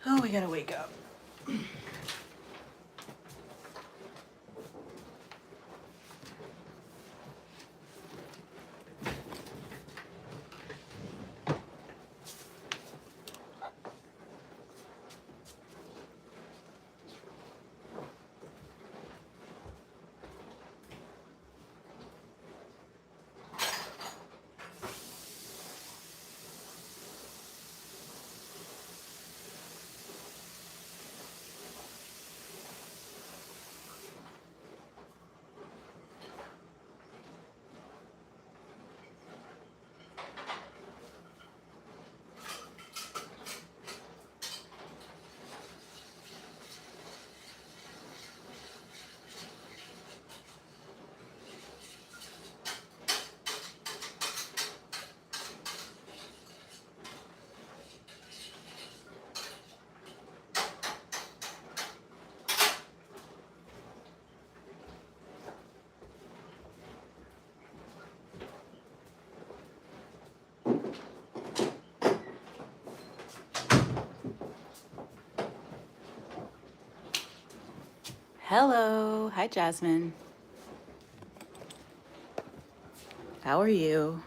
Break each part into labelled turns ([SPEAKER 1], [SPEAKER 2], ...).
[SPEAKER 1] Oh, we gotta wake up. Hello. Hi, Jasmine. How are you?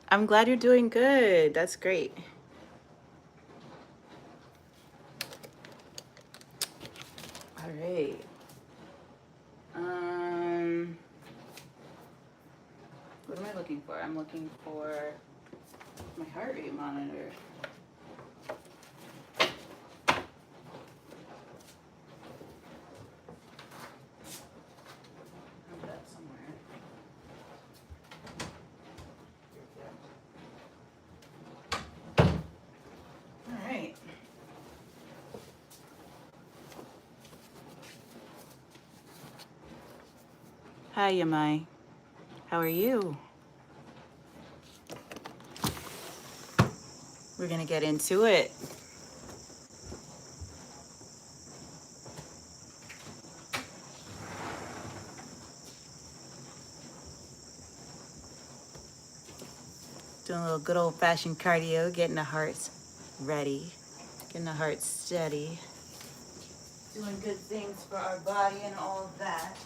[SPEAKER 1] I'm glad you're doing good. That's great. All right. What am I looking for? I'm looking for my heart rate monitor. I have that somewhere. All right. Hi, Yamai. How are you? We're gonna get into it. Doing a little good old-fashioned cardio, getting the hearts ready, getting the heart steady, doing good things for our body and all of that.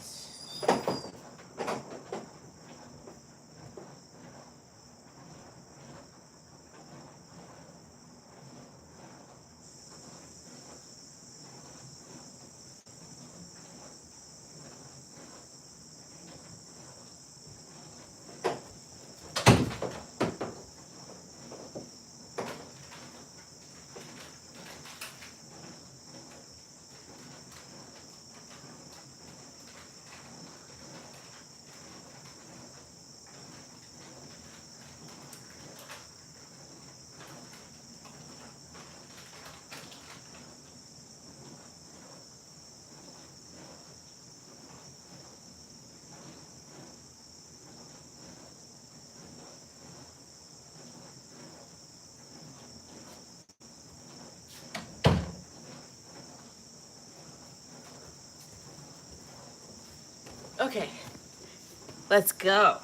[SPEAKER 1] Okay, let's go.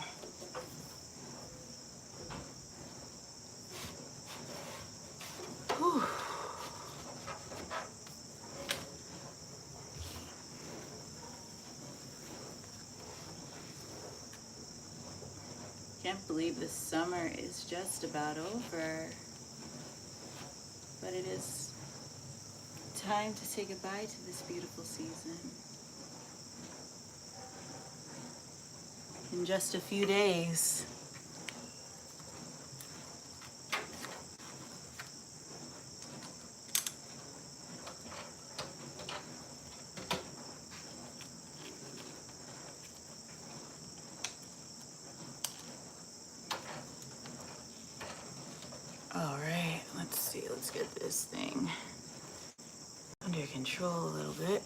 [SPEAKER 1] Whew. Can't believe the summer is just about over, but it is time to say goodbye to this beautiful season. In just a few days. get this thing under control a little bit.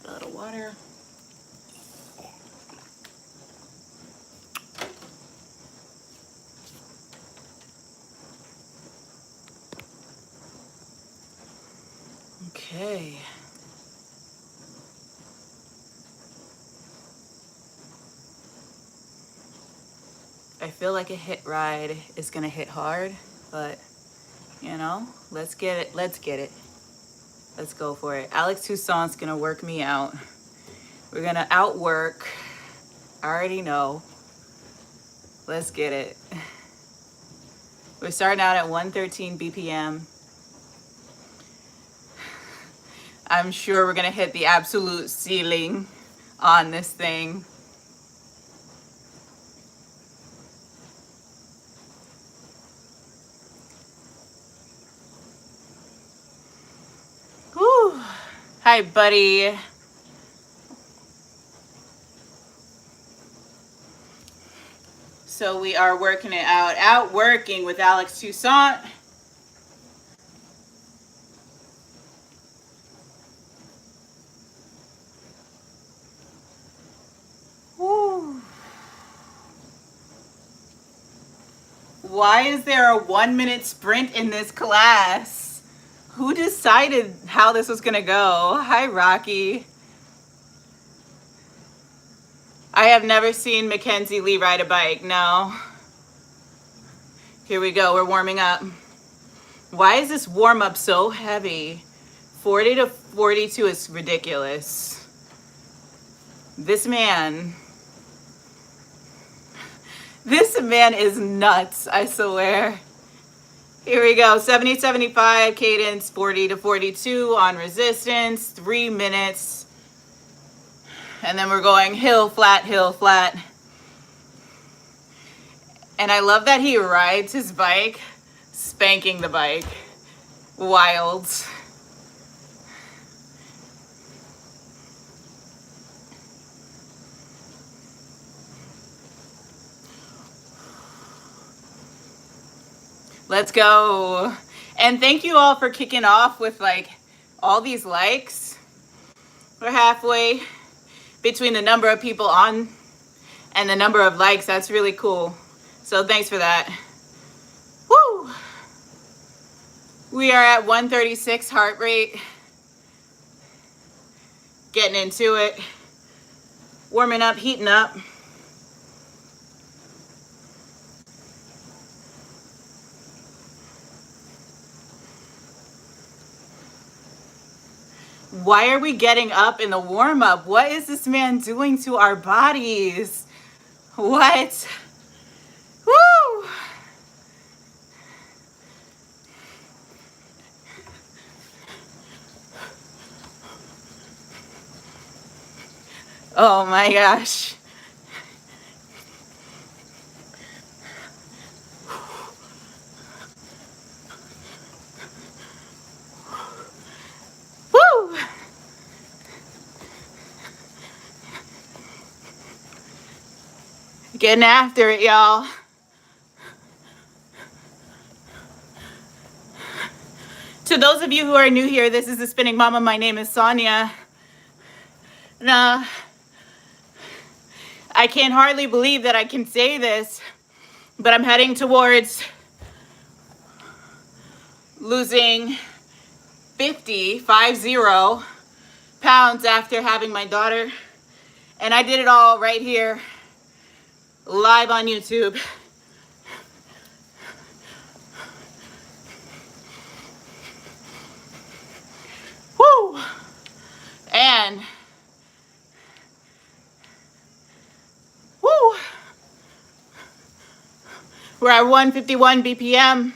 [SPEAKER 1] Got a little water. Okay. I feel like a hit ride is gonna hit hard, but you know, let's get it. Let's get it. Let's go for it. Alex Toussaint's gonna work me out. We're gonna outwork. I already know. Let's get it. We're starting out at 113 BPM. I'm sure we're gonna hit the absolute ceiling on this thing. Whew. Hi, buddy. So we are working it out, outworking with Alex Toussaint. Woo. Why is there a 1-minute sprint in this class? Who decided how this was gonna go? Hi, Rocky. I have never seen Mackenzie Lee ride a bike, no. Here we go, we're warming up. Why is this warm up so heavy? 40 to 42 is ridiculous. This man is nuts, I swear. Here we go, 70, 75 cadence, 40 to 42 on resistance, 3 minutes. And then we're going hill, flat, hill, flat. And I love that he rides his bike, spanking the bike. Wild. Let's go. And thank you all for kicking off with like all these likes. We're halfway between the number of people on and the number of likes. That's really cool. So thanks for that. Woo! We are at 136 heart rate. Getting into it. Warming up, heating up. Why are we getting up in the warm-up? What is this man doing to our bodies? What? Woo! Oh my gosh. Woo! Getting after it, y'all. To those of you who are new here, this is The Spinning Mama. My name is Sonia. And, I can hardly believe that I can say this, but I'm heading towards losing 50 pounds after having my daughter. And I did it all right here, live on YouTube. Woo! And woo! We're at 151 BPM.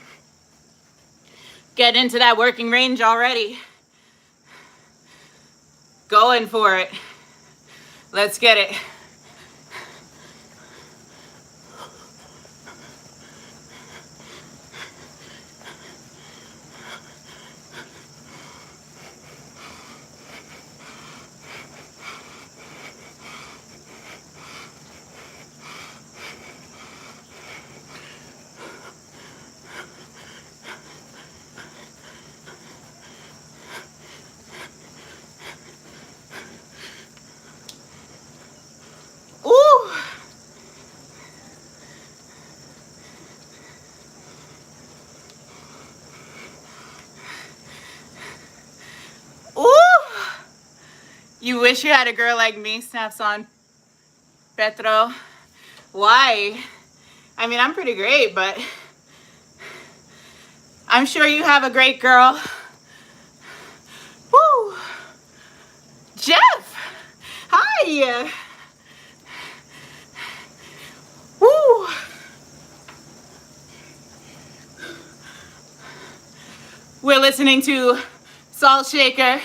[SPEAKER 1] Getting into that working range already. Going for it. Let's get it. You wish you had a girl like me, snaps on Petro. Why? I mean, I'm pretty great, but I'm sure you have a great girl. Woo! Jeff! Hi! Woo! We're listening to Salt Shaker,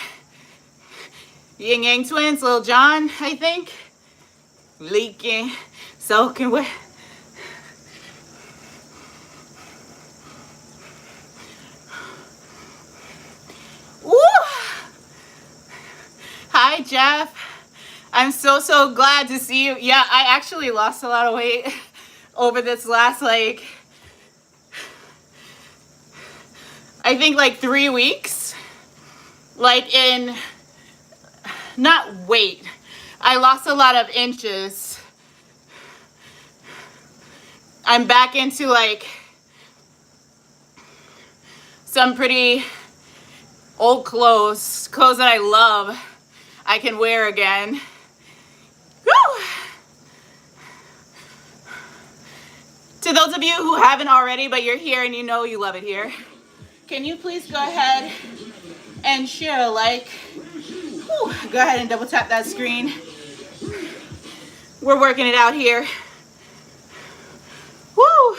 [SPEAKER 1] Yin Yang Twins, Lil Jon, I think. Leaking, soaking wet. Woo! Hi, Jeff. I'm so glad to see you. Yeah, I actually lost a lot of weight over this last, like, I think like 3 weeks. Like in, not weight. I lost a lot of inches. I'm back into like some pretty old clothes that I love, I can wear again. Woo! To those of you who haven't already, but you're here and you know you love it here, can you please go ahead and share a like? Woo! Go ahead and double tap that screen. We're working it out here. Woo!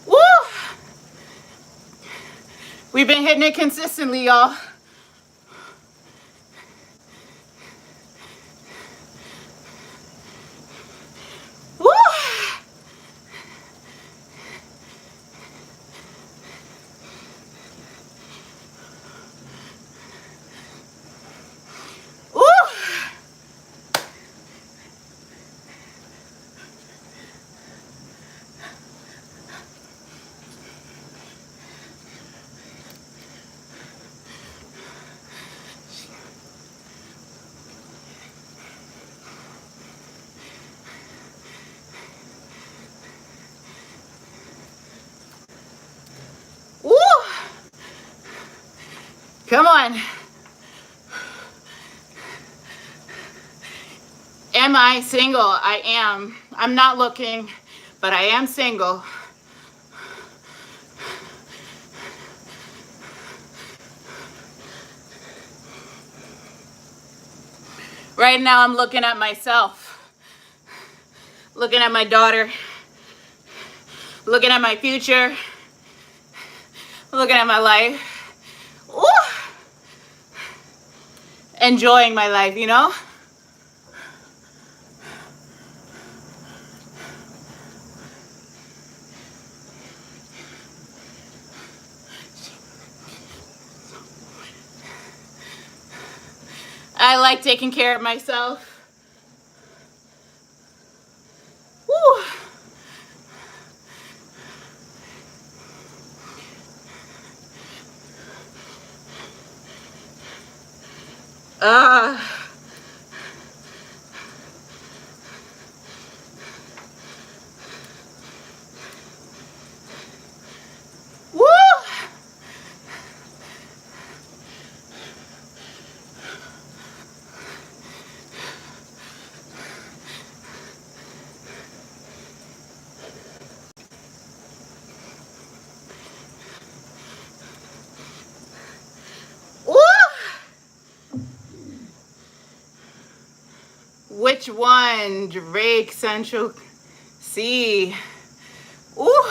[SPEAKER 1] Woo! We've been hitting it consistently, y'all. Woo! Woo! Woo! Come on. Am I single? I am. I'm not looking, but I am single. Right now I'm looking at myself, looking at my daughter, looking at my future, looking at my life. Ooh. Enjoying my life, you know? I like taking care of myself. Woo. Woo. Which one? Drake, Central C. Ooh.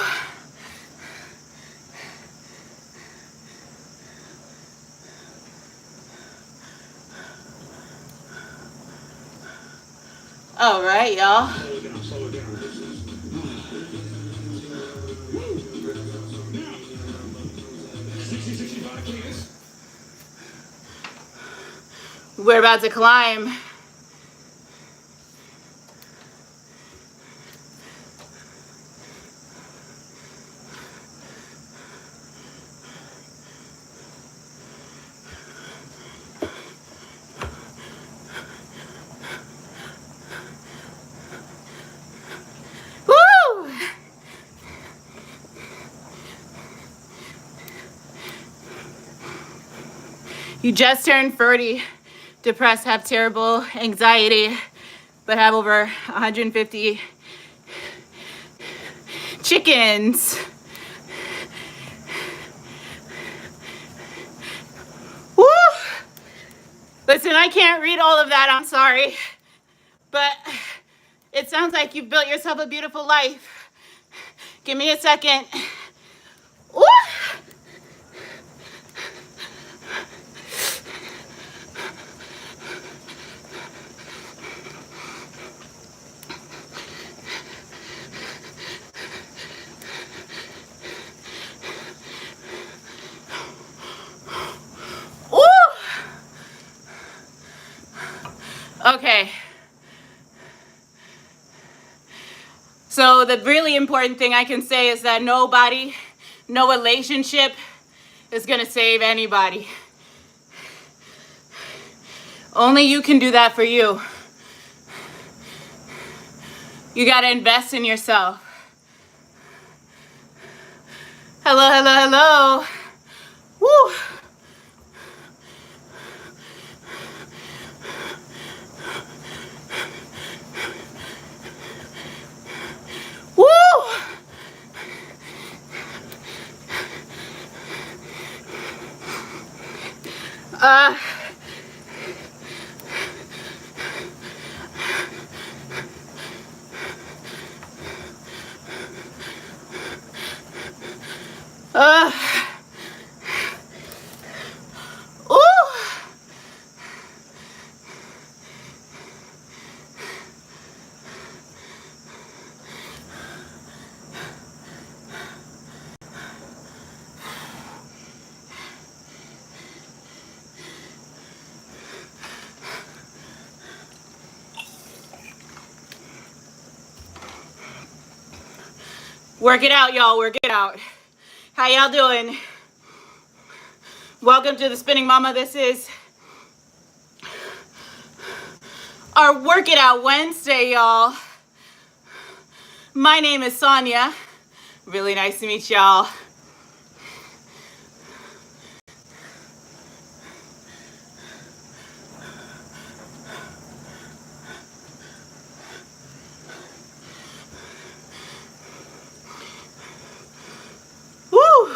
[SPEAKER 1] All right, y'all. We're about to climb. You just turned 30, depressed, have terrible anxiety, but have over 150 chickens. Woo! Listen, I can't read all of that, I'm sorry, but it sounds like you've built yourself a beautiful life. Give me a second. Woo! Okay. So the really important thing I can say is that nobody, no relationship is gonna save anybody. Only you can do that for you. You gotta invest in yourself. Hello, hello, hello. Woo! Woo! Uh, ooh. Work it out, y'all. Work it out. How y'all doing? Welcome to the Spinning Mama. This is our Work It Out Wednesday, y'all. My name is Sonia. Really nice to meet y'all. Woo!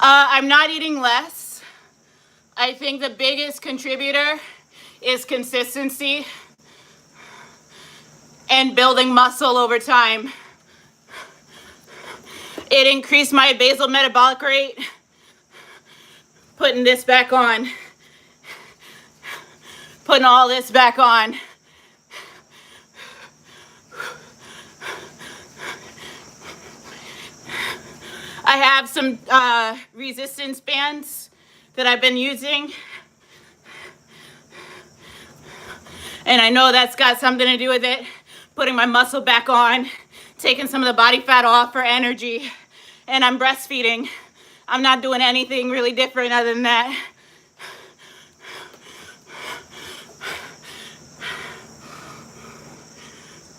[SPEAKER 1] I'm not eating less. I think the biggest contributor is consistency and building muscle over time. It increased my basal metabolic rate. Putting this back on. Putting all this back on. I have some resistance bands that I've been using. And I know that's got something to do with it. Putting my muscle back on, taking some of the body fat off for energy. And I'm breastfeeding. I'm not doing anything really different other than that.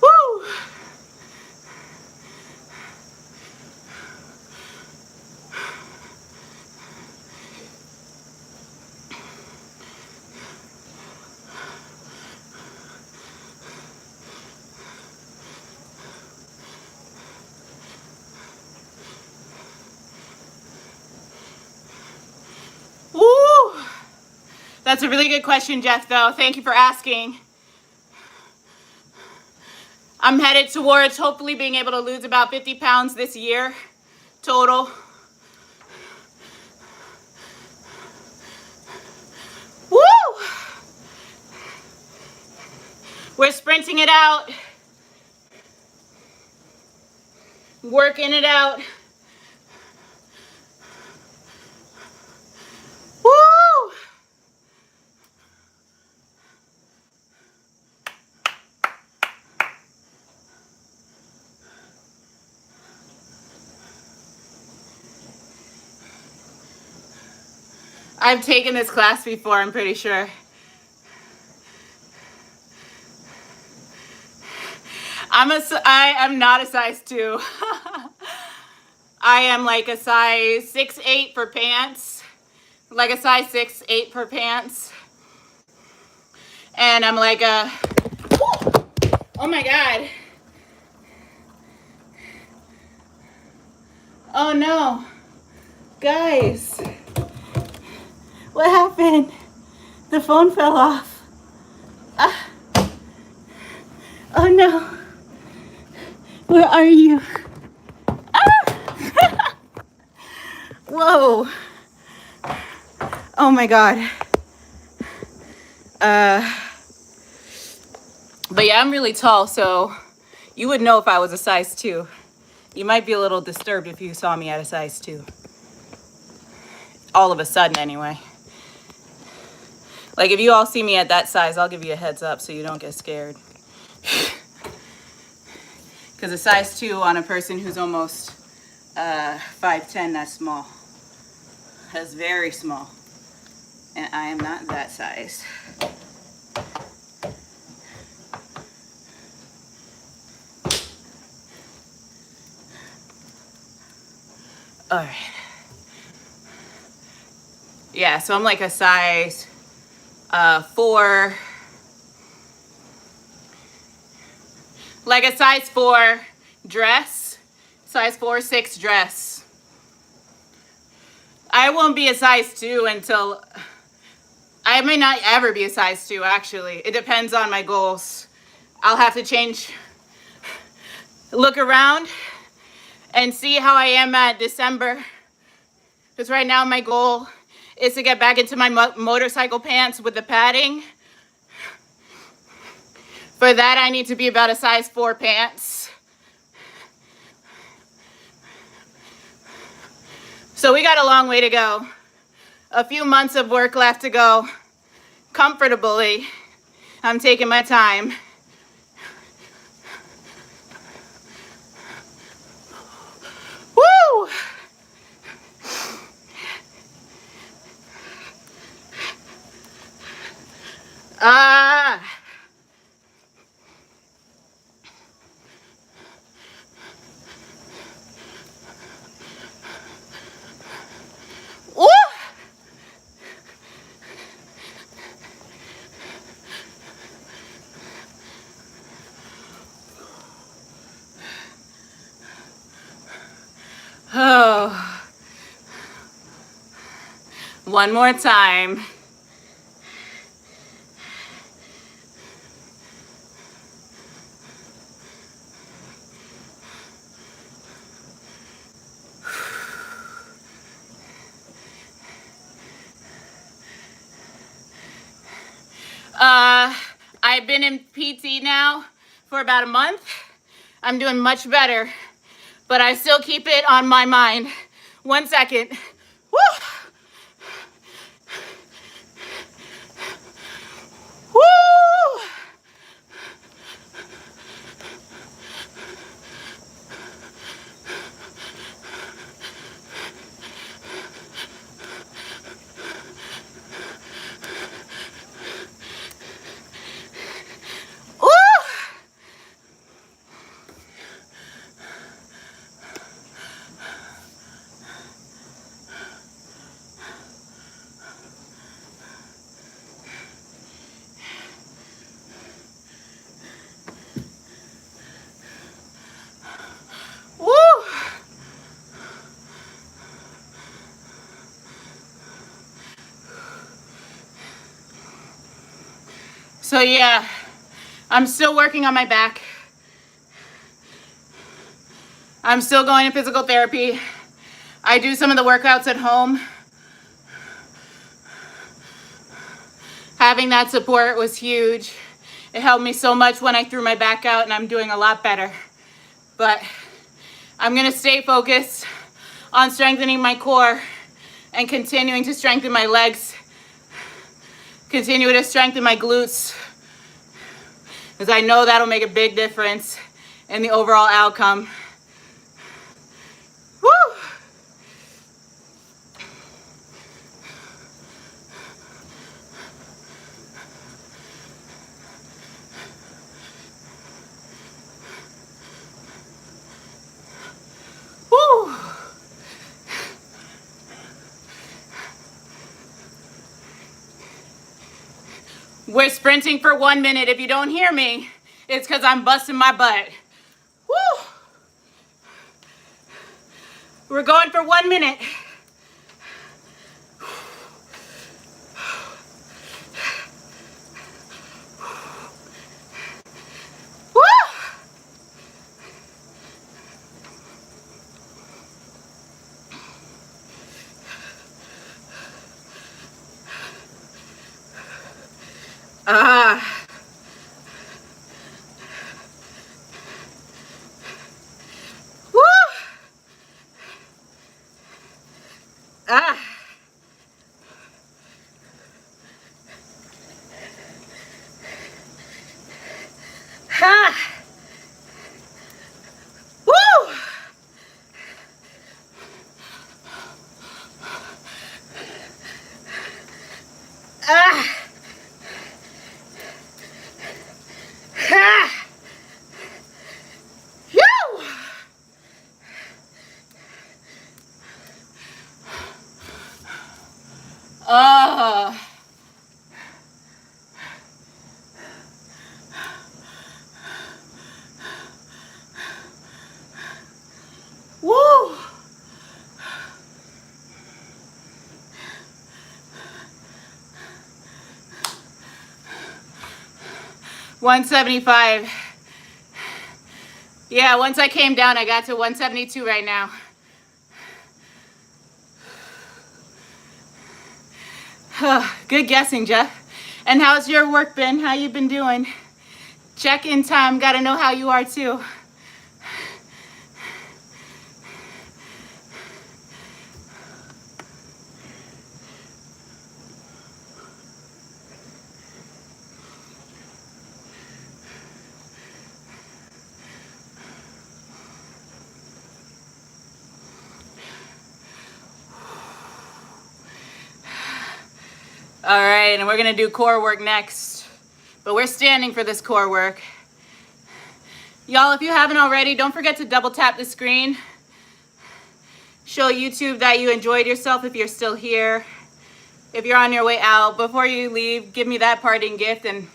[SPEAKER 1] Woo! Woo! That's a really good question, Jeff, though. Thank you for asking. I'm headed towards hopefully being able to lose about 50 pounds this year, total. Woo! We're sprinting it out. Working it out. Woo! I've taken this class before, I'm pretty sure. I am not a size 2. I am like a size 6'8" for pants. Like a size 6'8" for pants. And I'm like a, oh my God. Oh no. Guys. What happened? The phone fell off. Ah. Oh no. Where are you? Ah. Whoa. Oh my God. But yeah, I'm really tall, so you would know if I was a size 2. You might be a little disturbed if you saw me at a size 2. All of a sudden, anyway. Like, if you all see me at that size, I'll give you a heads up so you don't get scared. Because a size 2 on a person who's almost 5'10", that's small. That's very small. And I am not that size. All right. Yeah, so I'm like a size 4. Like a size 4 dress. Size 4-6 dress. I won't be a size 2 until... I may not ever be a size 2, actually. It depends on my goals. I'll have to change... Look around and see how I am at December. Because right now my goal is to get back into my motorcycle pants with the padding. For that, I need to be about a size 4 pants. So we got a long way to go. A few months of work left to go. Comfortably. I'm taking my time. Woo! Ah! Woo! Oh. One more time. I've been in PT now for about a month. I'm doing much better, but I still keep it on my mind. 1 second. Woo! Woo! So yeah, I'm still working on my back. I'm still going to physical therapy. I do some of the workouts at home. Having that support was huge. It helped me so much when I threw my back out, and I'm doing a lot better. But I'm gonna stay focused on strengthening my core and continuing to strengthen my legs. Continue to strengthen my glutes, because I know that'll make a big difference in the overall outcome. Woo! We're sprinting for 1 minute. If you don't hear me, it's because I'm busting my butt. Woo! We're going for 1 minute. Woo! Ah. Woo! Ah. Ha. Woo! Ah. Ha. Phew. Woo! 175. Yeah, once I came down, I got to 172 right now. Good guessing, Jeff. And how's your work been? How you been doing? Check-in time. Got to know how you are too. All right, and we're gonna do core work next, but we're standing for this core work. Y'all, if you haven't already, don't forget to double tap the screen. Show YouTube that you enjoyed yourself if you're still here. If you're on your way out, before you leave, give me that parting gift and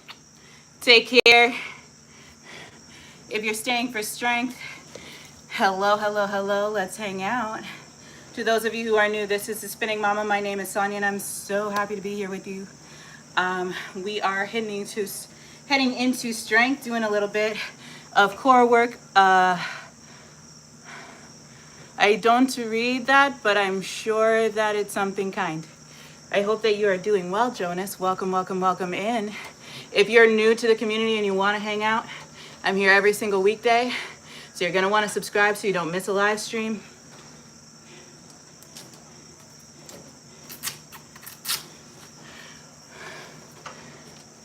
[SPEAKER 1] take care. If you're staying for strength, hello, hello, hello, let's hang out. To those of you who are new, this is the Spinning Mama. My name is Sonia, and I'm so happy to be here with you. We are heading into strength, doing a little bit of core work. I don't read that, but I'm sure that it's something kind. I hope that you are doing well, Jonas. Welcome, welcome, welcome in. If you're new to the community and you want to hang out, I'm here every single weekday. So you're going to want to subscribe so you don't miss a live stream.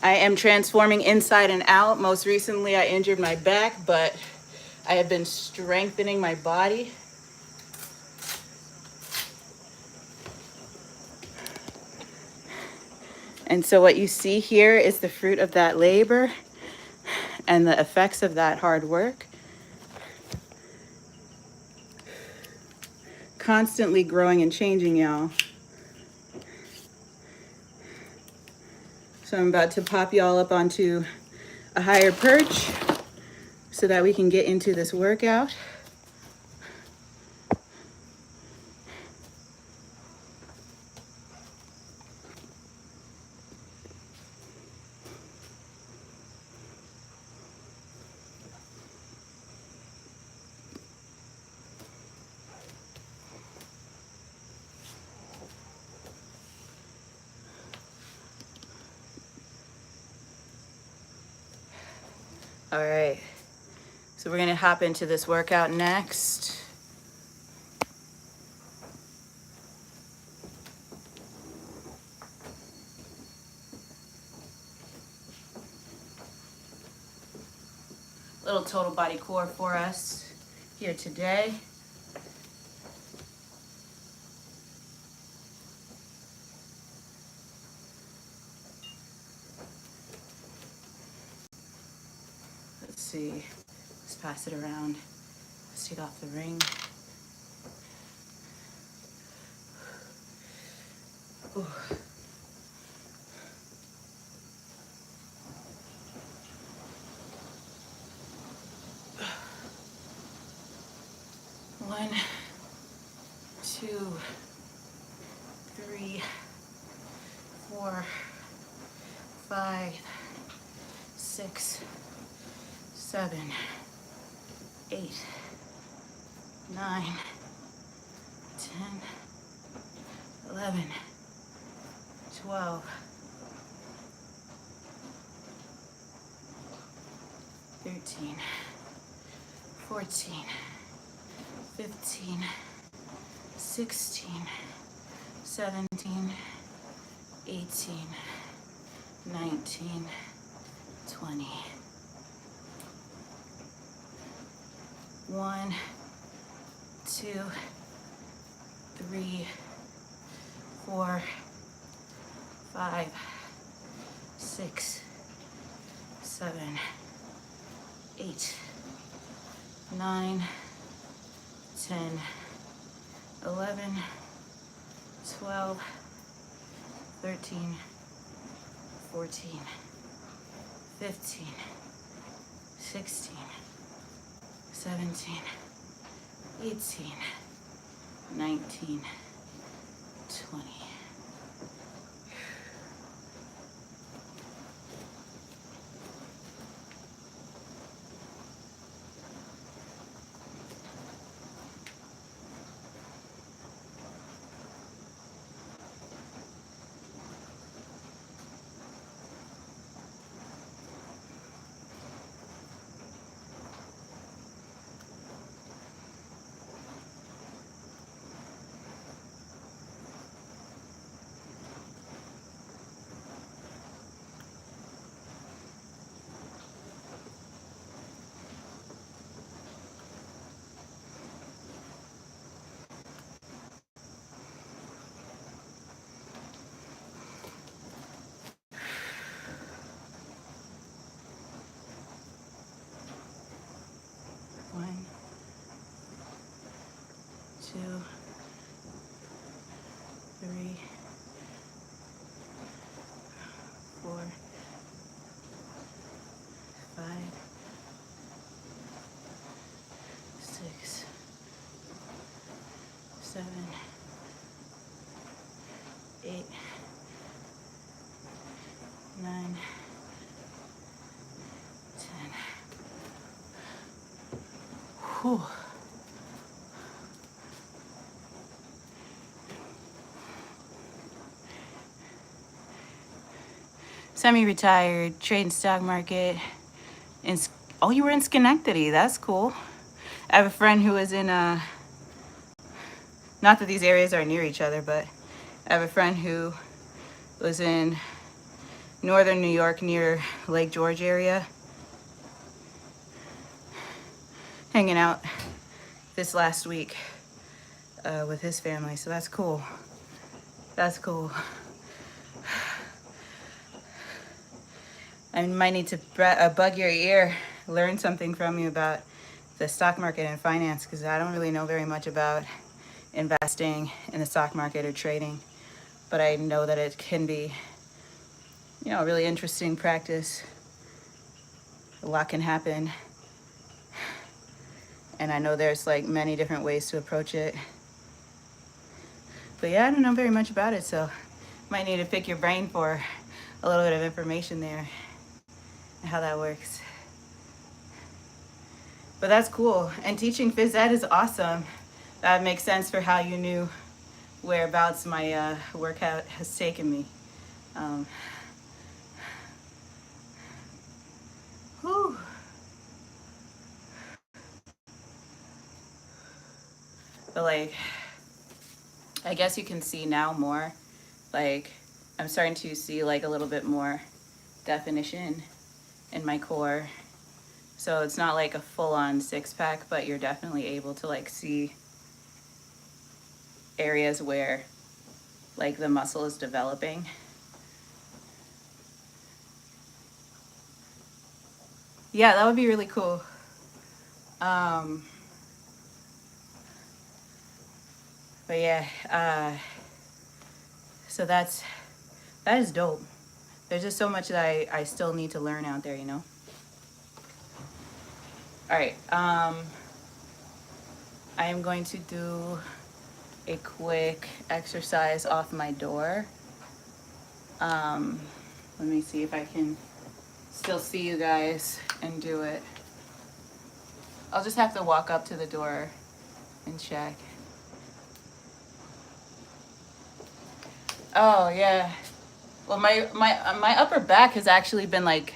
[SPEAKER 1] I am transforming inside and out. Most recently, I injured my back, but I have been strengthening my body. And so what you see here is the fruit of that labor and the effects of that hard work. Constantly growing and changing, y'all. So I'm about to pop y'all up onto a higher perch so that we can get into this workout. All right, so we're gonna hop into this workout next. Little total body core for us here today. Let's see, let's pass it around. Let's take off the ring. Ooh. 1, 2, 3, 4, 5, 6, 7, 8, 9, 10, 11, 12, 13, 14, 15, 16, 17, 18, 19, 20. 1, 2, 3, 4, 5, 6, 7, 8, 9, 10, 11, 12, 13, 14, 15, 16, 17, 18, 19, 20. One, 2, 3, 4, 5, 6, 7, 8, 9, 10. Whew. Semi-retired, trade stock market. Oh, you were in Schenectady. That's cool. I have a friend who was in not that these areas are near each other, but I have a friend who was in northern New York near Lake George area, hanging out this last week with his family. So that's cool. That's cool. I might need to bug your ear, learn something from you about the stock market and finance, because I don't really know very much about investing in the stock market or trading, but I know that it can be, you know, a really interesting practice. A lot can happen, and I know there's like many different ways to approach it. But yeah, I don't know very much about it, so might need to pick your brain for a little bit of information there and how that works. But that's cool. And teaching phys ed is awesome. That makes sense for how you knew whereabouts my work has taken me. Whew. But like, I guess you can see now more. Like, I'm starting to see like a little bit more definition in my core. So it's not like a full-on six-pack, but you're definitely able to like see areas where like the muscle is developing. Yeah, that would be really cool. But yeah, so that is dope. There's just so much that I still need to learn out there, you know? All right. I am going to do a quick exercise off my door. Let me see if I can still see you guys and do it. I'll just have to walk up to the door and check. Oh yeah. Well, my upper back has actually been like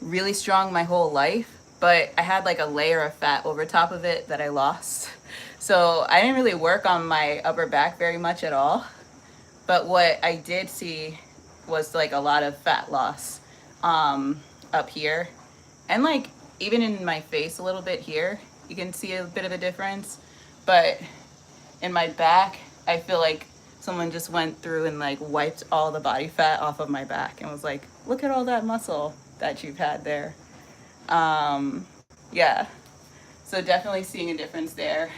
[SPEAKER 1] really strong my whole life, but I had like a layer of fat over top of it that I lost. So I didn't really work on my upper back very much at all. But what I did see was like a lot of fat loss up here. And like even in my face a little bit here, you can see a bit of a difference. But in my back, I feel like someone just went through and like wiped all the body fat off of my back and was like, look at all that muscle that you've had there. Yeah, so definitely seeing a difference there.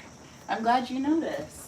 [SPEAKER 1] I'm glad you noticed.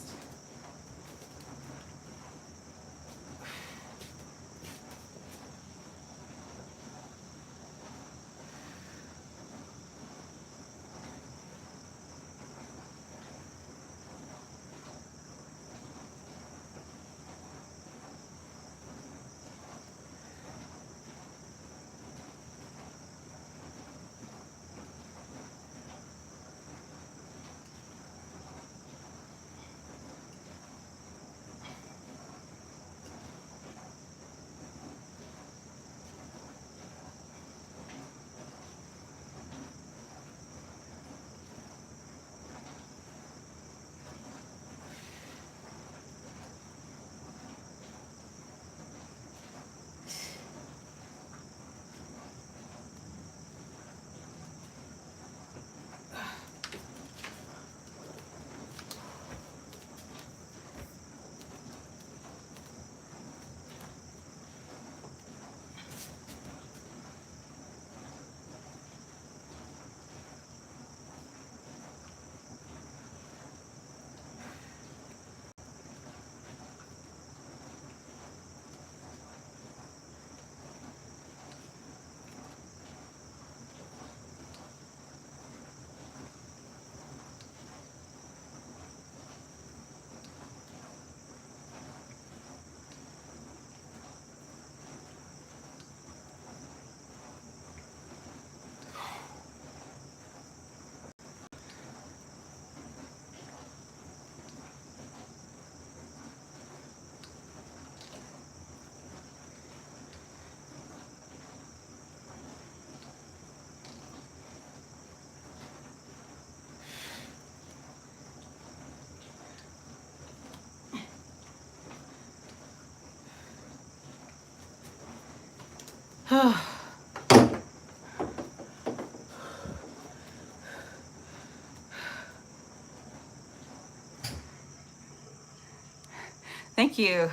[SPEAKER 1] Thank you.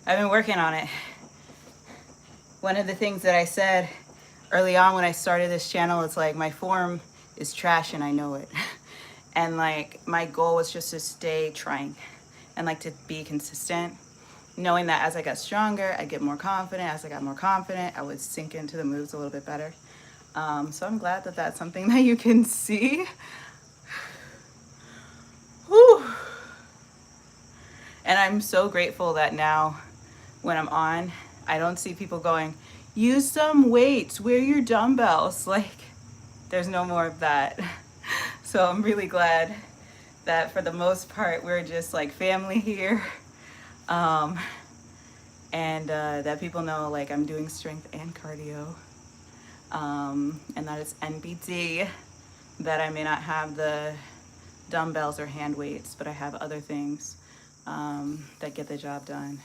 [SPEAKER 1] I've been working on it. One of the things that I said early on when I started this channel is like my form is trash and I know it. And like my goal was just to stay trying and like to be consistent, knowing that as I got stronger, I'd get more confident. As I got more confident, I would sink into the moves a little bit better. So I'm glad that that's something that you can see. Whew. And I'm so grateful that now when I'm on, I don't see people going, use some weights, wear your dumbbells. Like, there's no more of that. So I'm really glad that for the most part, we're just like family here. And that people know like I'm doing strength and cardio. And that it's NBD, that I may not have the dumbbells or hand weights, but I have other things that get the job done.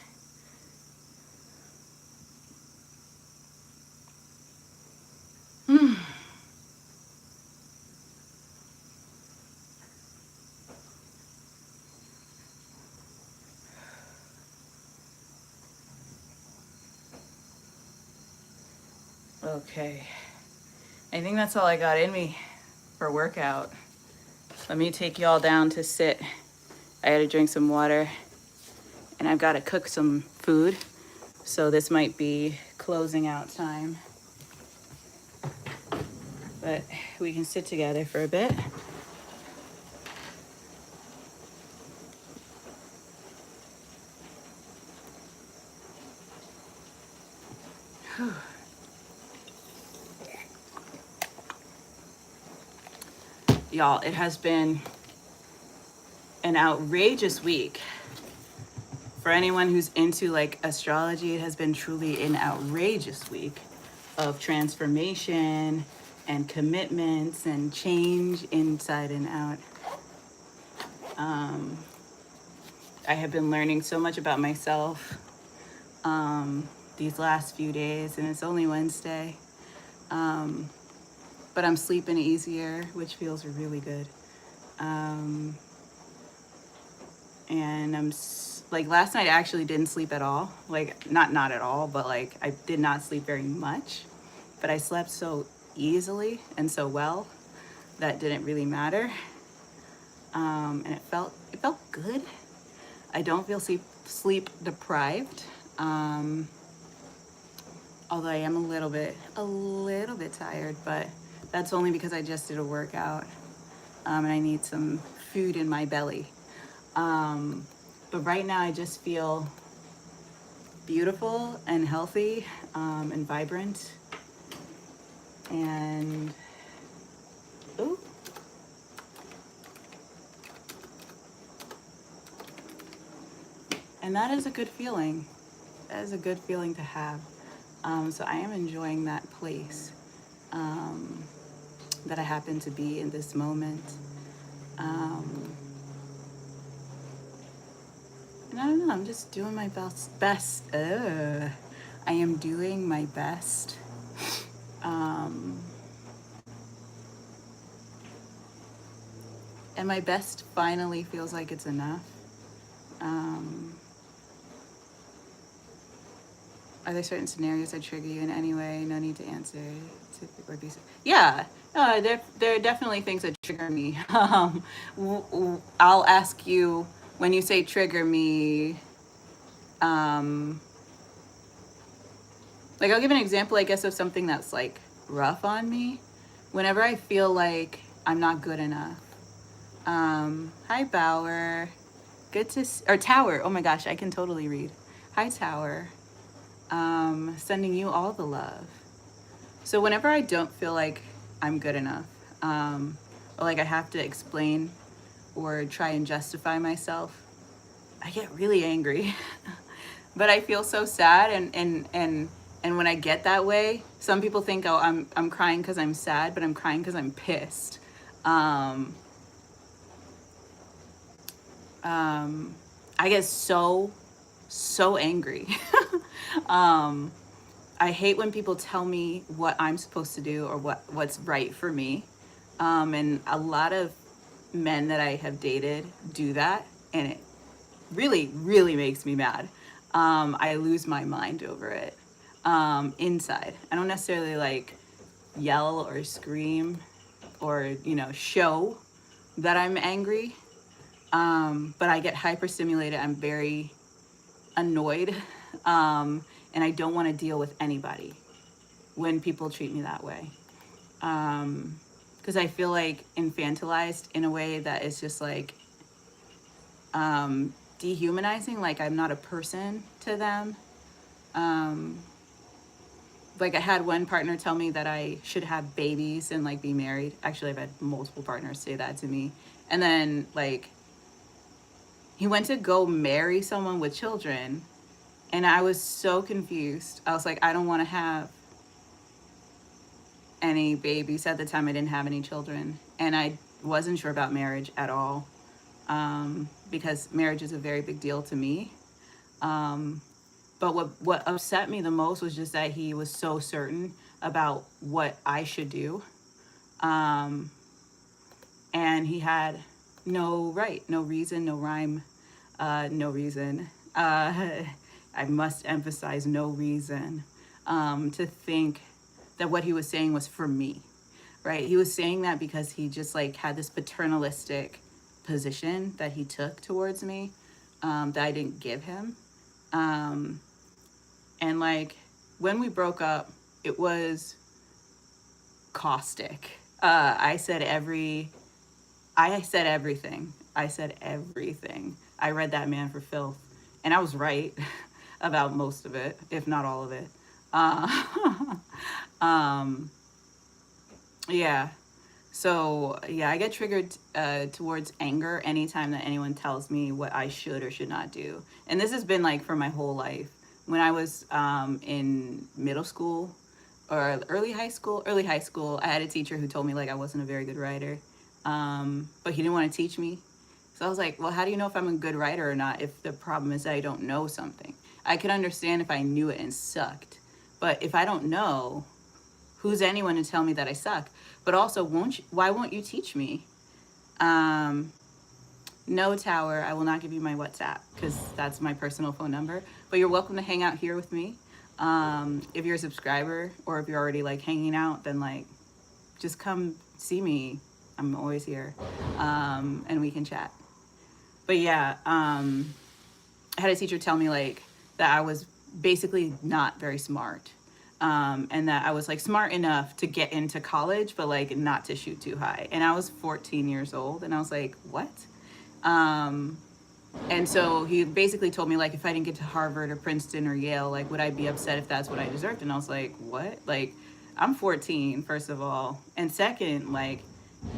[SPEAKER 1] Okay, I think that's all I got in me for workout. Let me take y'all down to sit. I gotta drink some water and I've gotta cook some food. So this might be closing out time, but we can sit together for a bit. Y'all, it has been an outrageous week. For anyone who's into like astrology, it has been truly an outrageous week of transformation and commitments and change inside and out. I have been learning so much about myself these last few days, and it's only Wednesday. But I'm sleeping easier, which feels really good. And like last night I actually didn't sleep at all. Like not at all, but like I did not sleep very much. But I slept so easily and so well that didn't really matter. And it felt good. I don't feel sleep deprived. Although I am a little bit tired, but that's only because I just did a workout. And I need some food in my belly. But right now I just feel beautiful and healthy, and vibrant. And, ooh. And that is a good feeling. That is a good feeling to have. So I am enjoying that place, that I happen to be in this moment. And I don't know, I'm just doing my best. I am doing my best. And my best finally feels like it's enough. Are there certain scenarios that trigger you in any way? No need to answer. Yeah, there are definitely things that trigger me. I'll ask you, when you say trigger me, like I'll give an example, I guess, of something that's like rough on me. Whenever I feel like I'm not good enough. Hi Bauer, good to or Tower. Oh my gosh, I can totally read. Hi Tower. Sending you all the love. So whenever I don't feel like I'm good enough, or like I have to explain or try and justify myself, I get really angry. But I feel so sad, and when I get that way, some people think, oh, I'm crying because I'm sad, but I'm crying because I'm pissed. I get so angry. I hate when people tell me what I'm supposed to do or what's right for me. And a lot of men that I have dated do that, and it really, really makes me mad. I lose my mind over it. Inside. I don't necessarily like yell or scream or, show that I'm angry. But I get hyperstimulated. I'm very annoyed. And I don't want to deal with anybody when people treat me that way. Because I feel like infantilized in a way that is just like dehumanizing, like I'm not a person to them. Like I had one partner tell me that I should have babies and like be married. Actually, I've had multiple partners say that to me. And then like he went to go marry someone with children, and I was so confused. I was like, I don't want to have any babies. At the time I didn't have any children, and I wasn't sure about marriage at all, because marriage is a very big deal to me. But what upset me the most was just that he was so certain about what I should do, and he had no reason, no rhyme, no reason. I must emphasize, no reason to think that what he was saying was for me, right? He was saying that because he just like had this paternalistic position that he took towards me, that I didn't give him. And like when we broke up, it was caustic. I said everything. I read that man for filth, and I was right about most of it, if not all of it. Yeah. So yeah, I get triggered towards anger anytime that anyone tells me what I should or should not do. And this has been like for my whole life. When I was in middle school or early high school, I had a teacher who told me like I wasn't a very good writer, but he didn't want to teach me. So I was like, well, how do you know if I'm a good writer or not if the problem is that I don't know something? I could understand if I knew it and sucked, but if I don't know, who's anyone to tell me that I suck? But also, why won't you teach me? No, Tower, I will not give you my WhatsApp because that's my personal phone number. But you're welcome to hang out here with me. If you're a subscriber or if you're already like hanging out, then like just come see me. I'm always here, and we can chat. But yeah, I had a teacher tell me like that I was basically not very smart. And that I was like smart enough to get into college, but like not to shoot too high. And I was 14 years old, and I was like, what? And so he basically told me like if I didn't get to Harvard or Princeton or Yale, like would I be upset if that's what I deserved? And I was like, what? Like I'm 14, first of all, and second, like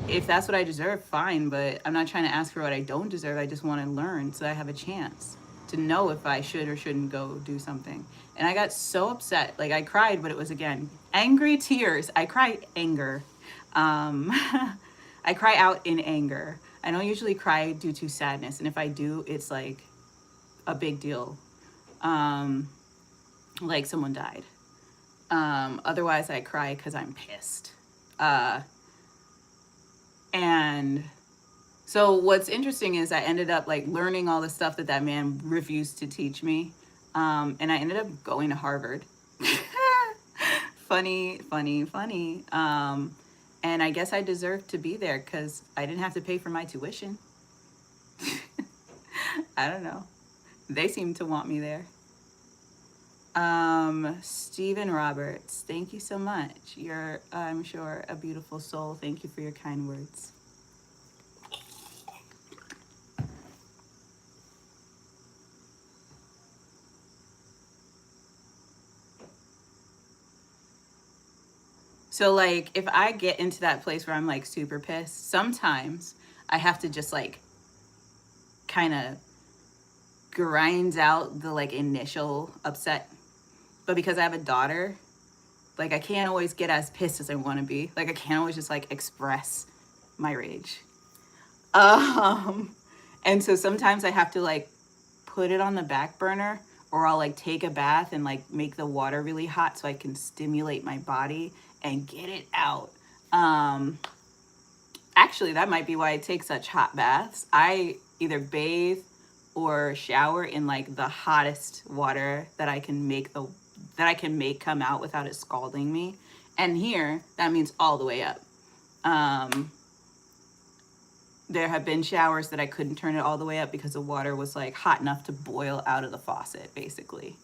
[SPEAKER 1] if that's what I deserve, fine, but I'm not trying to ask for what I don't deserve. I just want to learn so that I have a chance to know if I should or shouldn't go do something. And I got so upset. Like I cried, but it was again, angry tears. I cry anger. I cry out in anger. I don't usually cry due to sadness. And if I do, it's like a big deal. Like someone died. Otherwise I cry because I'm pissed. And so what's interesting is I ended up like learning all the stuff that that man refused to teach me. And I ended up going to Harvard. funny. And I guess I deserved to be there because I didn't have to pay for my tuition. I don't know. They seem to want me there. Stephen Roberts, thank you so much. You're, I'm sure, a beautiful soul. Thank you for your kind words. So like if I get into that place where I'm like super pissed, sometimes I have to just like kind of grind out the like initial upset. But because I have a daughter, like I can't always get as pissed as I want to be. Like I can't always just like express my rage. And so sometimes I have to like put it on the back burner, or I'll like take a bath and like make the water really hot so I can stimulate my body and get it out. Actually, that might be why I take such hot baths. I either bathe or shower in like the hottest water that I can make come out without it scalding me. And here, that means all the way up. There have been showers that I couldn't turn it all the way up because the water was like hot enough to boil out of the faucet, basically.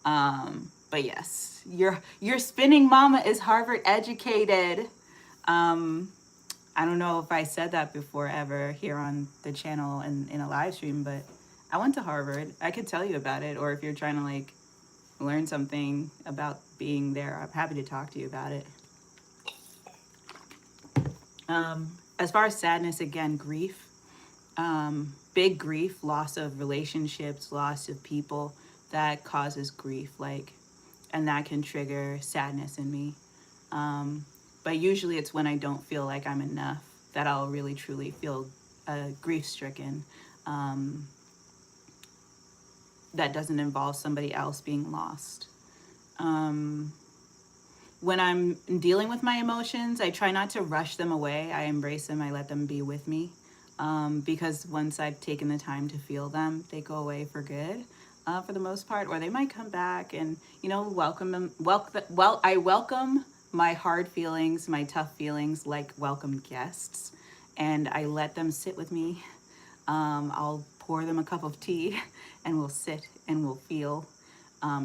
[SPEAKER 1] But yes, your spinning mama is Harvard educated. I don't know if I said that before ever here on the channel and in a live stream, but I went to Harvard. I could tell you about it, or if you're trying to like learn something about being there, I'm happy to talk to you about it. As far as sadness, again, grief, big grief, loss of relationships, loss of people, that causes grief, like, and that can trigger sadness in me. But usually it's when I don't feel like I'm enough that I'll really truly feel grief stricken. That doesn't involve somebody else being lost. When I'm dealing with my emotions, I try not to rush them away. I embrace them. I let them be with me. Because once I've taken the time to feel them, they go away for good, for the most part, or they might come back and, you know, welcome them. I welcome my hard feelings, my tough feelings, like welcome guests, and I let them sit with me. I'll pour them a cup of tea and we'll sit and we'll feel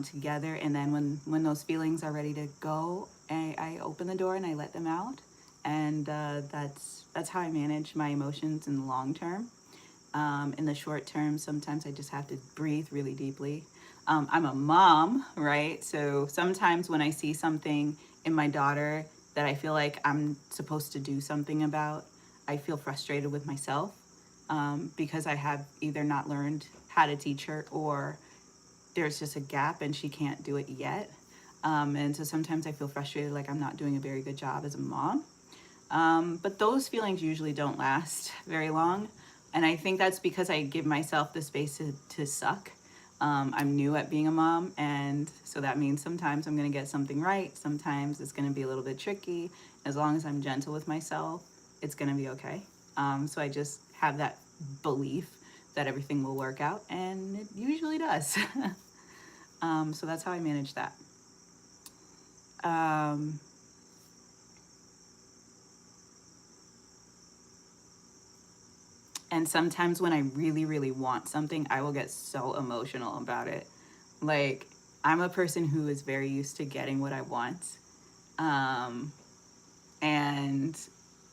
[SPEAKER 1] together. And then when those feelings are ready to go, I open the door and I let them out. And that's how I manage my emotions in the long term. In the short term, sometimes I just have to breathe really deeply. I'm a mom, right? So sometimes when I see something in my daughter that I feel like I'm supposed to do something about, I feel frustrated with myself because I have either not learned how to teach her, or there's just a gap and she can't do it yet. And so sometimes I feel frustrated, like I'm not doing a very good job as a mom. But those feelings usually don't last very long. And I think that's because I give myself the space to suck. I'm new at being a mom, and so that means sometimes I'm going to get something right. Sometimes it's going to be a little bit tricky. As long as I'm gentle with myself, it's going to be okay. So I just have that belief that everything will work out, and it usually does. So that's how I manage that. And sometimes when I really, really want something, I will get so emotional about it. Like, I'm a person who is very used to getting what I want. And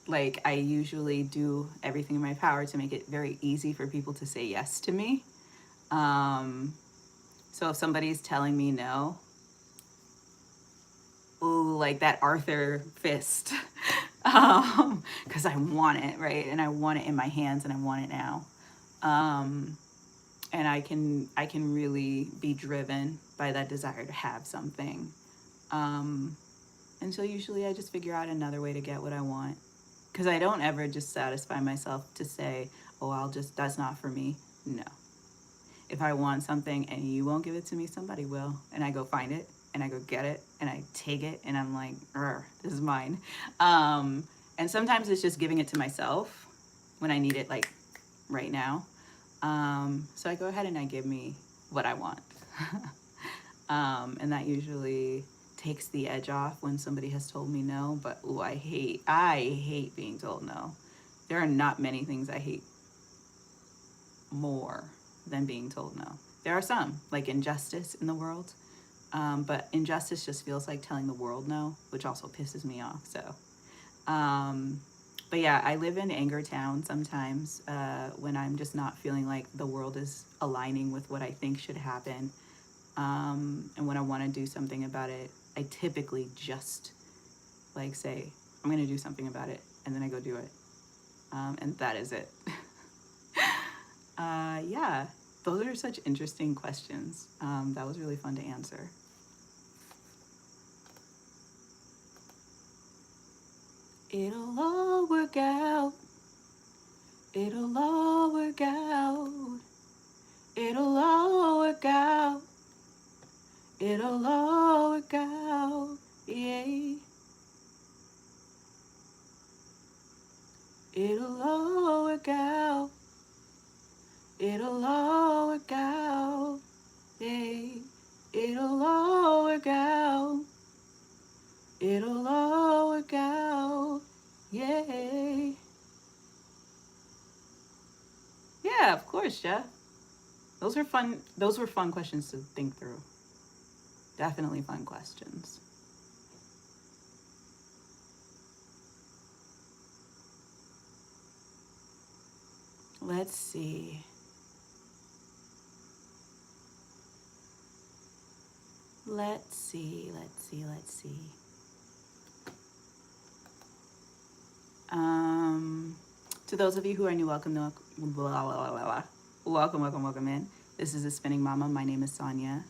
[SPEAKER 1] like, I usually do everything in my power to make it very easy for people to say yes to me. So if somebody's telling me no, ooh, like that Arthur fist, because I want it, right? And I want it in my hands, and I want it now. And I can really be driven by that desire to have something. And so usually I just figure out another way to get what I want, because I don't ever just satisfy myself to say, oh, that's not for me. No. If I want something and you won't give it to me, somebody will. And I go find it, and I go get it, and I take it, and I'm like, this is mine. And sometimes it's just giving it to myself when I need it, like right now. So I go ahead and I give me what I want. And that usually takes the edge off when somebody has told me no. But ooh, I hate being told no. There are not many things I hate more than being told no. There are some, like injustice in the world. But injustice just feels like telling the world no, which also pisses me off. So, but yeah, I live in anger town sometimes when I'm just not feeling like the world is aligning with what I think should happen. And when I want to do something about it, I typically just like say, I'm going to do something about it. And then I go do it. And that is it. Yeah, those are such interesting questions. That was really fun to answer. It'll all work out. It'll all work out. It'll all work out. It'll all work out. Yeah. It'll all work out. It'll all work out. Yeah. It'll all work out. It'll all work out. Yay. Yeah, of course, Jeff. Those were fun questions to think through. Definitely fun questions. Let's see. Let's see. To those of you who are new, welcome in. This is the Spinning Mama. My name is Sonia.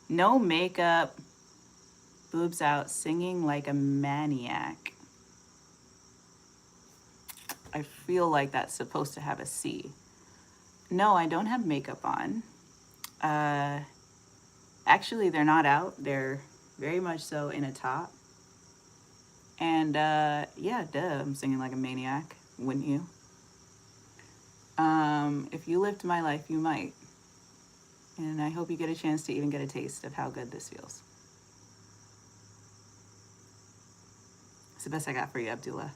[SPEAKER 1] No makeup, boobs out, singing like a maniac. I feel like that's supposed to have a C. No, I don't have makeup on. Actually, they're not out. They're very much so in a top. And yeah, duh, I'm singing like a maniac, wouldn't you? If you lived my life, you might. And I hope you get a chance to even get a taste of how good this feels. It's the best I got for you, Abdullah.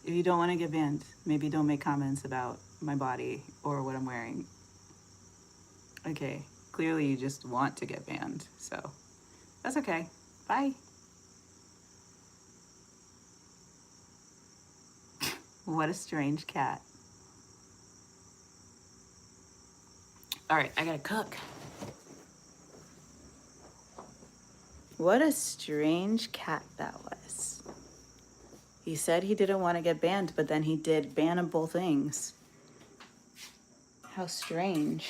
[SPEAKER 1] If you don't want to get banned, maybe don't make comments about my body or what I'm wearing. Okay, clearly you just want to get banned, so that's okay. Bye. What a strange cat. All right, I gotta cook. What a strange cat that was. He said he didn't want to get banned, but then he did bannable things. How strange.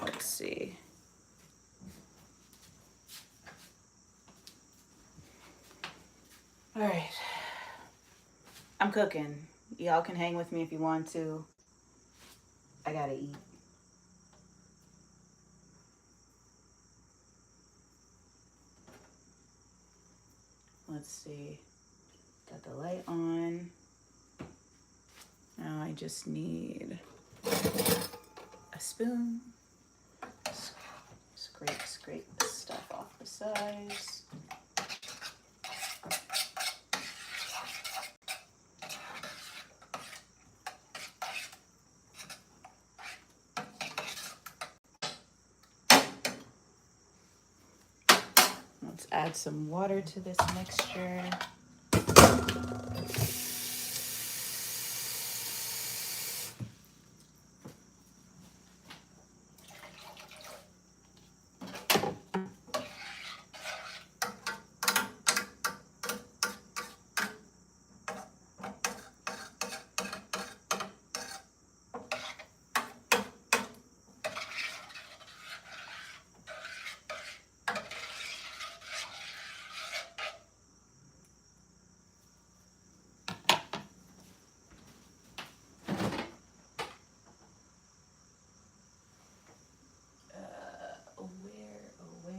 [SPEAKER 1] Let's see. All right. I'm cooking. Y'all can hang with me if you want to. I gotta eat. Let's see. Got the light on. Now I just need a spoon. Scrape the stuff off the sides. Let's add some water to this mixture. Where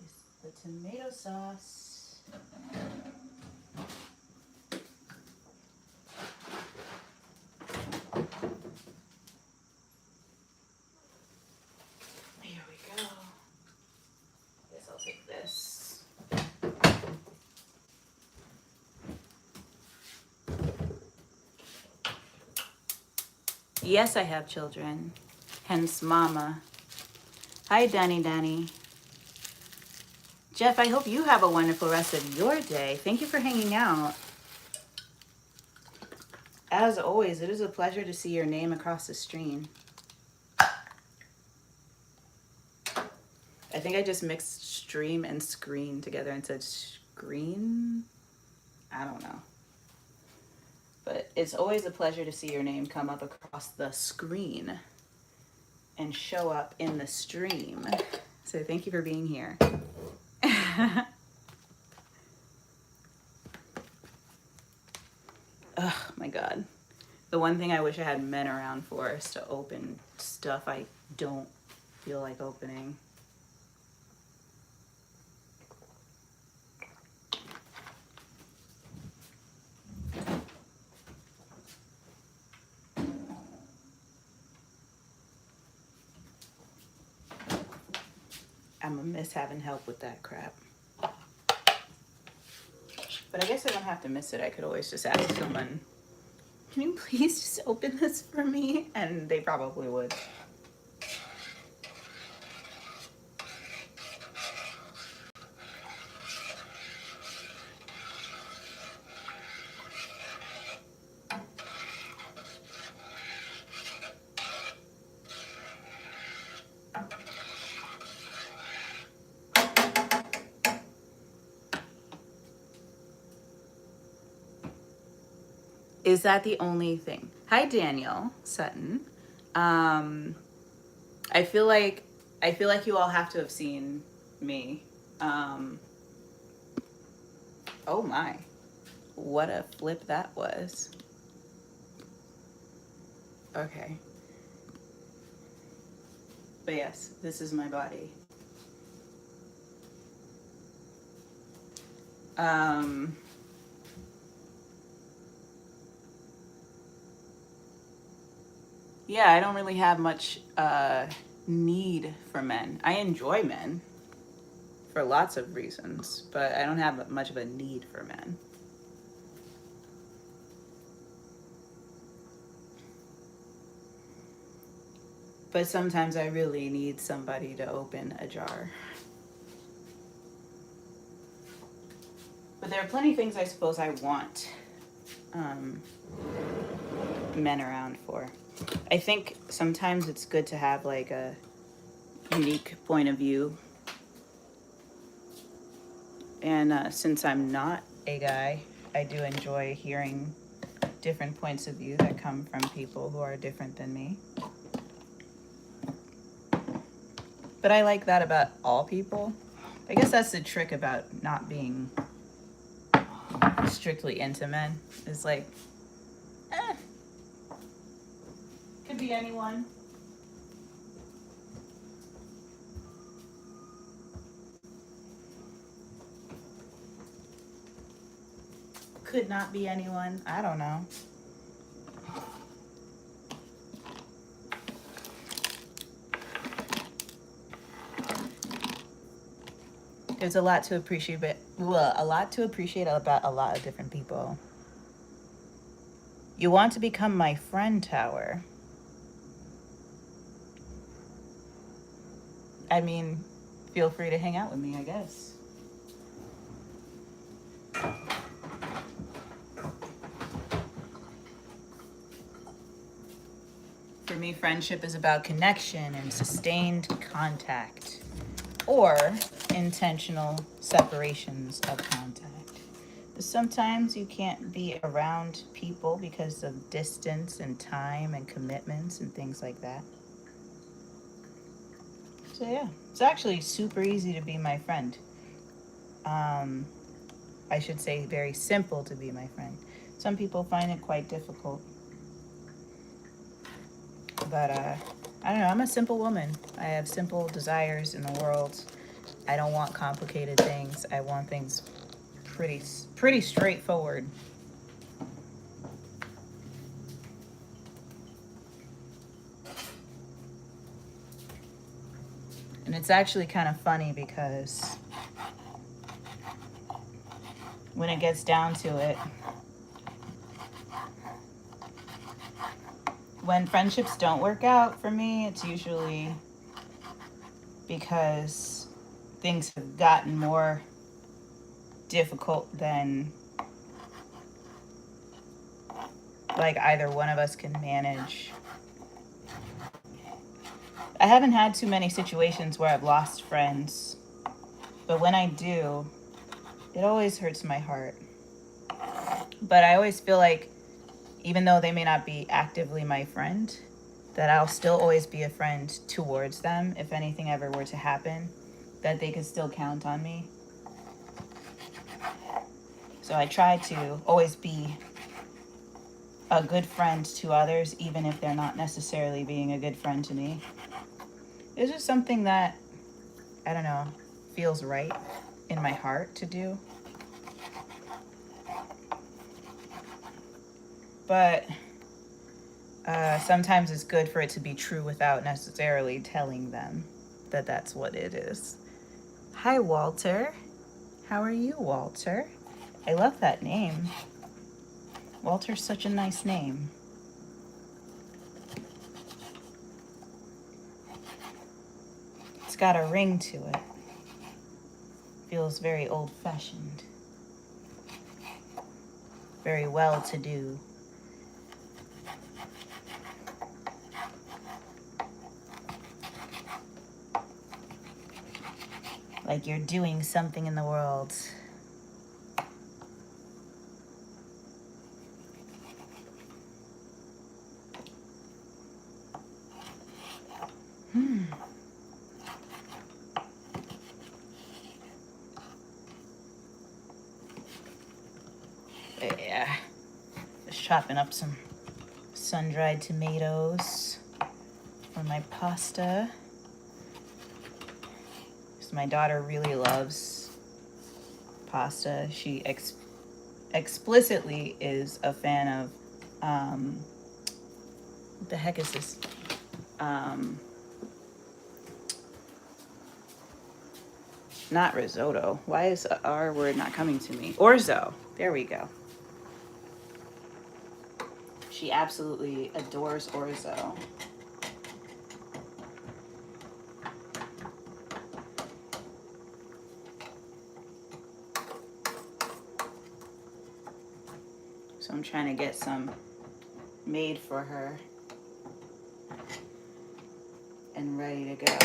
[SPEAKER 1] is the tomato sauce? Here we go. Guess I'll take this. Yes, I have children, hence mama. Hi, Danny. Jeff, I hope you have a wonderful rest of your day. Thank you for hanging out. As always, it is a pleasure to see your name across the stream. I think I just mixed stream and screen together and said screen. I don't know. But it's always a pleasure to see your name come up across the screen and show up in the stream. So thank you for being here. Oh my God. The one thing I wish I had men around for is to open stuff I don't feel like opening. I'm gonna miss having help with that crap. But I guess I don't have to miss it. I could always just ask someone, can you please just open this for me? And they probably would. Is that the only thing? Hi, Daniel Sutton. I feel like you all have to have seen me. Oh my, what a flip that was. Okay. But yes, this is my body. Yeah, I don't really have much need for men. I enjoy men for lots of reasons, but I don't have much of a need for men. But sometimes I really need somebody to open a jar. But But there are plenty of things I suppose I want men around for. I think sometimes it's good to have like a unique point of view. And since I'm not a guy, I do enjoy hearing different points of view that come from people who are different than me. But I like that about all people. I guess that's the trick about not being strictly into men. It's like, could be anyone. Could not be anyone. I don't know. There's a lot to appreciate, but a lot to appreciate about a lot of different people. You want to become my friend, Tower? I mean, feel free to hang out with me, I guess. For me, friendship is about connection and sustained contact, or intentional separations of contact. But sometimes you can't be around people because of distance and time and commitments and things like that. So yeah, it's actually super easy to be my friend. I should say very simple to be my friend. Some people find it quite difficult. But I don't know, I'm a simple woman. I have simple desires in the world. I don't want complicated things. I want things pretty straightforward. And it's actually kind of funny because when it gets down to it, when friendships don't work out for me, it's usually because things have gotten more difficult than like either one of us can manage. I haven't had too many situations where I've lost friends, but when I do, it always hurts my heart. But I always feel like even though they may not be actively my friend, that I'll still always be a friend towards them if anything ever were to happen, that they could still count on me. So I try to always be a good friend to others, even if they're not necessarily being a good friend to me. It's just something that, I don't know, feels right in my heart to do. But sometimes it's good for it to be true without necessarily telling them that that's what it is. Hi, Walter. How are you, Walter? I love that name. Walter's such a nice name. It's got a ring to it. Feels very old-fashioned. Very well-to-do. Like you're doing something in the world. Yeah. Just chopping up some sun-dried tomatoes for my pasta. My daughter really loves pasta. She explicitly is a fan of, what the heck is this? Not risotto. Why is our word not coming to me? Orzo. There we go. She absolutely adores orzo. So I'm trying to get some made for her and ready to go.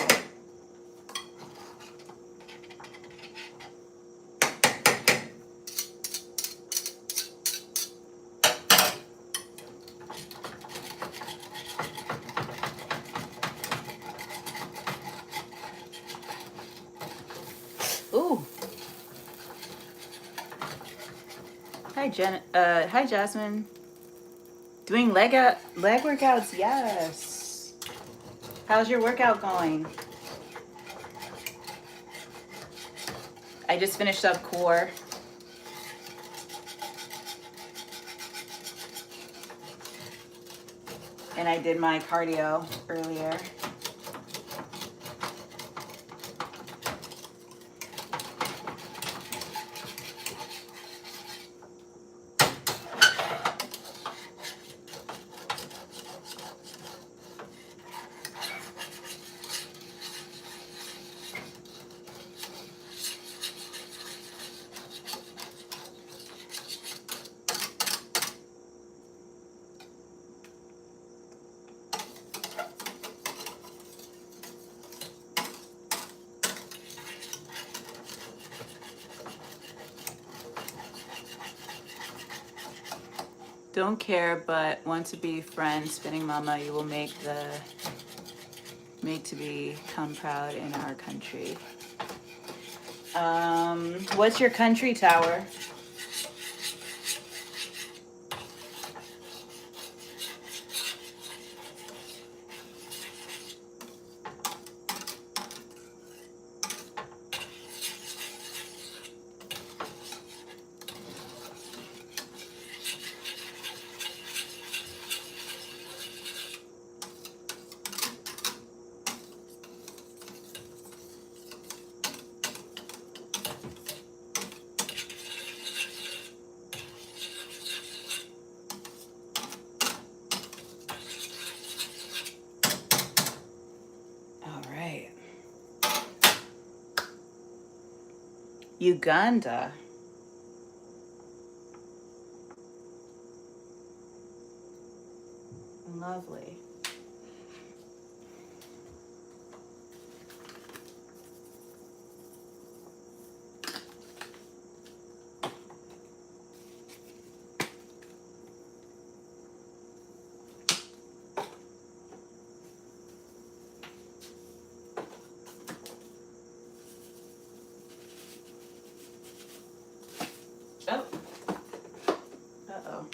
[SPEAKER 1] Ooh. Hi Jasmine. Doing leg workouts, yes. How's your workout going? I just finished up core. And I did my cardio earlier. Don't care, but want to be friends, spinning mama. You will make to become proud in our country. What's your country, Tower? Uganda. Lovely. Oh. Uh-oh.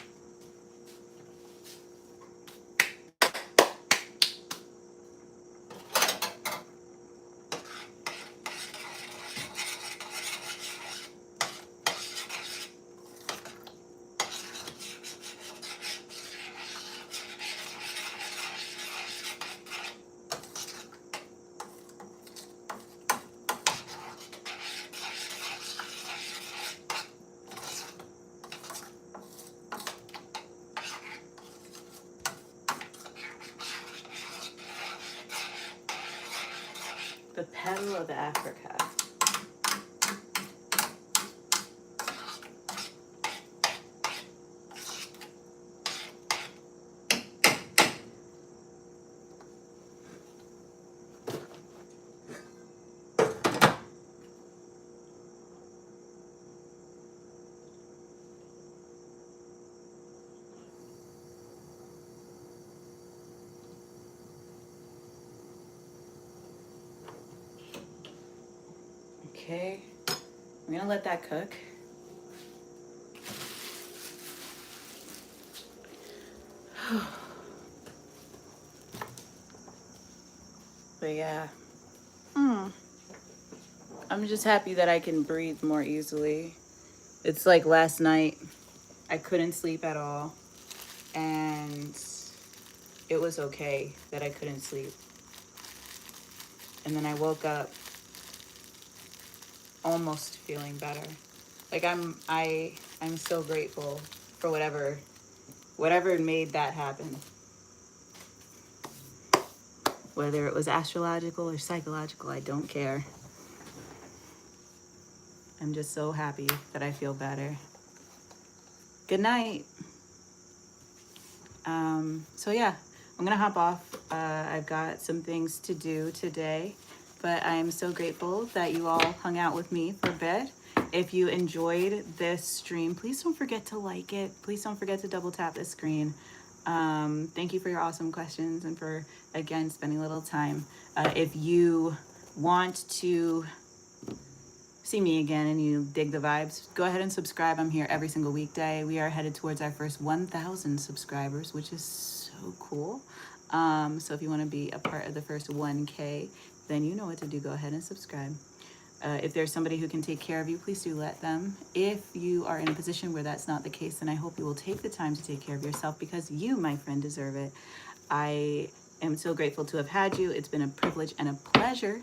[SPEAKER 1] The petal of Africa. Okay, I'm gonna let that cook. But yeah, I'm just happy that I can breathe more easily. It's like last night, I couldn't sleep at all, and it was okay that I couldn't sleep. And then I woke up almost feeling better. Like I'm so grateful for whatever made that happen. Whether it was astrological or psychological, I don't care. I'm just so happy that I feel better. Good night. So yeah, I'm gonna hop off. I've got some things to do today, but I'm so grateful that you all hung out with me for a bit. If you enjoyed this stream, please don't forget to like it. Please don't forget to double tap the screen. Thank you for your awesome questions and for, again, spending a little time. If you want to see me again and you dig the vibes, go ahead and subscribe. I'm here every single weekday. We are headed towards our first 1,000 subscribers, which is so cool. So if you want to be a part of the first 1K, then you know what to do. Go ahead and subscribe. If there's somebody who can take care of you, please do let them. If you are in a position where that's not the case, then I hope you will take the time to take care of yourself, because you, my friend, deserve it. I am so grateful to have had you. It's been a privilege and a pleasure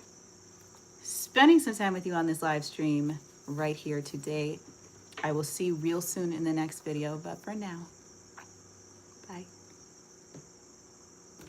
[SPEAKER 1] spending some time with you on this live stream right here today. I will see you real soon in the next video, but for now,